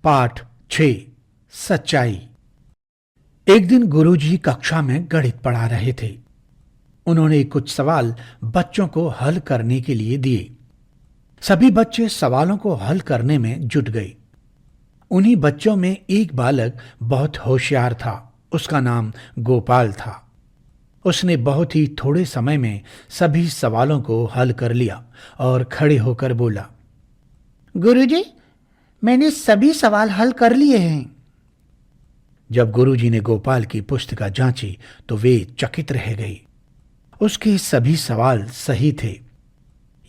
पाठ 6 सच्चाई। एक दिन गुरुजी कक्षा में गणित पढ़ा रहे थे। उन्होंने कुछ सवाल बच्चों को हल करने के लिए दिए। सभी बच्चे सवालों को हल करने में जुट गए। उन्हीं बच्चों में एक बालक बहुत होशियार था। उसका नाम गोपाल था। उसने बहुत ही थोड़े समय में सभी सवालों को हल कर लिया और खड़े होकर बोला, गुरुजी, मैंने सभी सवाल हल कर लिए हैं। जब गुरुजी ने गोपाल की पुस्तिका जांची तो वे चकित रह गए। उसके सभी सवाल सही थे।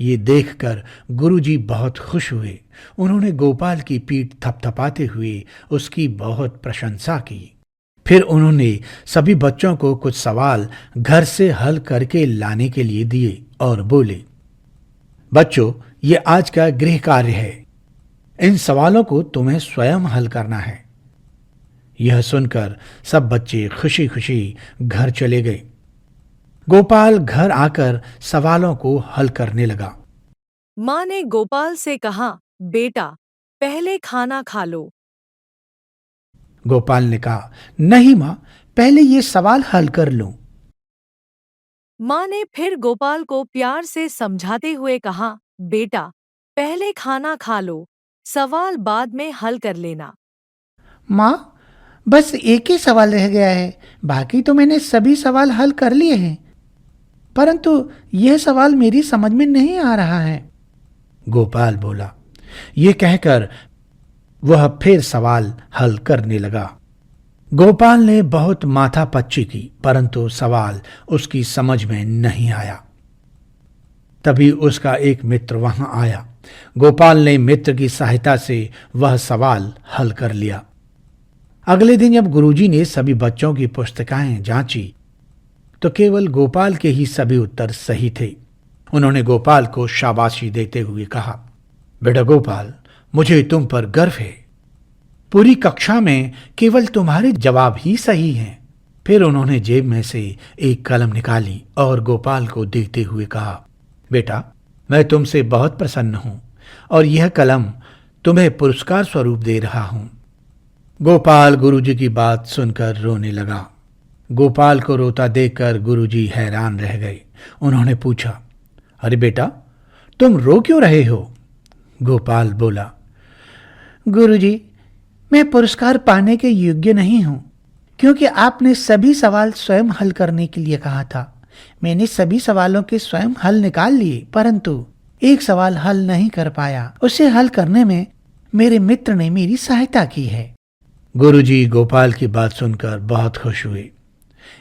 ये देखकर गुरुजी बहुत खुश हुए। उन्होंने गोपाल की पीठ थपथपाते हुए उसकी बहुत प्रशंसा की। फिर उन्होंने सभी बच्चों को कुछ सवाल घर से हल करके लाने के लिए दिए और बोले, बच्चों, ये आज का गृह कार्य है। इन सवालों को तुम्हें स्वयं हल करना है। यह सुनकर सब बच्चे खुशी खुशी घर चले गए। गोपाल घर आकर सवालों को हल करने लगा। माँ ने गोपाल से कहा, बेटा, पहले खाना खा लो। गोपाल ने कहा, नहीं माँ, पहले ये सवाल हल कर लूं। माँ ने फिर गोपाल को प्यार से समझाते हुए कहा, बेटा, पहले खाना खा लो, सवाल बाद में हल कर लेना। माँ, बस एक ही सवाल रह गया है। बाकी तो मैंने सभी सवाल हल कर लिए हैं, परंतु यह सवाल मेरी समझ में नहीं आ रहा है। गोपाल बोला। ये कहकर वह फिर सवाल हल करने लगा। गोपाल ने बहुत माथापच्ची की, परंतु सवाल उसकी समझ में नहीं आया। तभी उसका एक मित्र वहां आया। गोपाल ने मित्र की सहायता से वह सवाल हल कर लिया। अगले दिन जब गुरुजी ने सभी बच्चों की पुस्तिकाएं जांची तो केवल गोपाल के ही सभी उत्तर सही थे। उन्होंने गोपाल को शाबाशी देते हुए कहा, बेटा गोपाल, मुझे तुम पर गर्व है। पूरी कक्षा में केवल तुम्हारे जवाब ही सही हैं। फिर उन्होंने जेब में से एक कलम निकाली और गोपाल को देते हुए कहा, बेटा, मैं तुमसे बहुत प्रसन्न हूं और यह कलम तुम्हें पुरस्कार स्वरूप दे रहा हूं। गोपाल गुरुजी की बात सुनकर रोने लगा। गोपाल को रोता देखकर गुरुजी हैरान रह गए। उन्होंने पूछा, अरे बेटा, तुम रो क्यों रहे हो? गोपाल बोला, गुरुजी, मैं पुरस्कार पाने के योग्य नहीं हूं, क्योंकि आपने सभी सवाल स्वयं हल करने के लिए कहा था। मैंने सभी सवालों के स्वयं हल निकाल लिए, परंतु एक सवाल हल नहीं कर पाया। उसे हल करने में मेरे मित्र ने मेरी सहायता की है। गुरुजी गोपाल की बात सुनकर बहुत खुश हुए।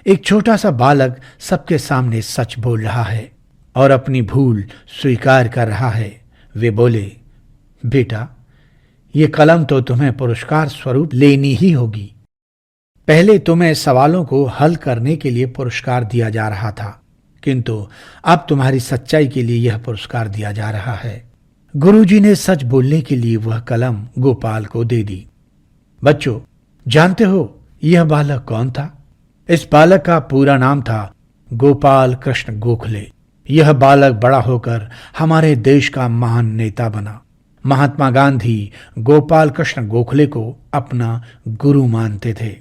एक छोटा सा बालक सबके सामने सच बोल रहा है और अपनी भूल स्वीकार कर रहा है। वे बोले, बेटा, ये कलम तो तुम्हें पुरस्कार स्वरूप लेनी ही होगी। पहले तुम्हें सवालों को हल करने के लिए पुरस्कार दिया जा रहा था, किंतु अब तुम्हारी सच्चाई के लिए यह पुरस्कार दिया जा रहा है। गुरुजी ने सच बोलने के लिए वह कलम गोपाल को दे दी। बच्चों, जानते हो यह बालक कौन था? इस बालक का पूरा नाम था गोपाल कृष्ण गोखले। यह बालक बड़ा होकर हमारे देश का महान नेता बना। महात्मा गांधी गोपाल कृष्ण गोखले को अपना गुरु मानते थे।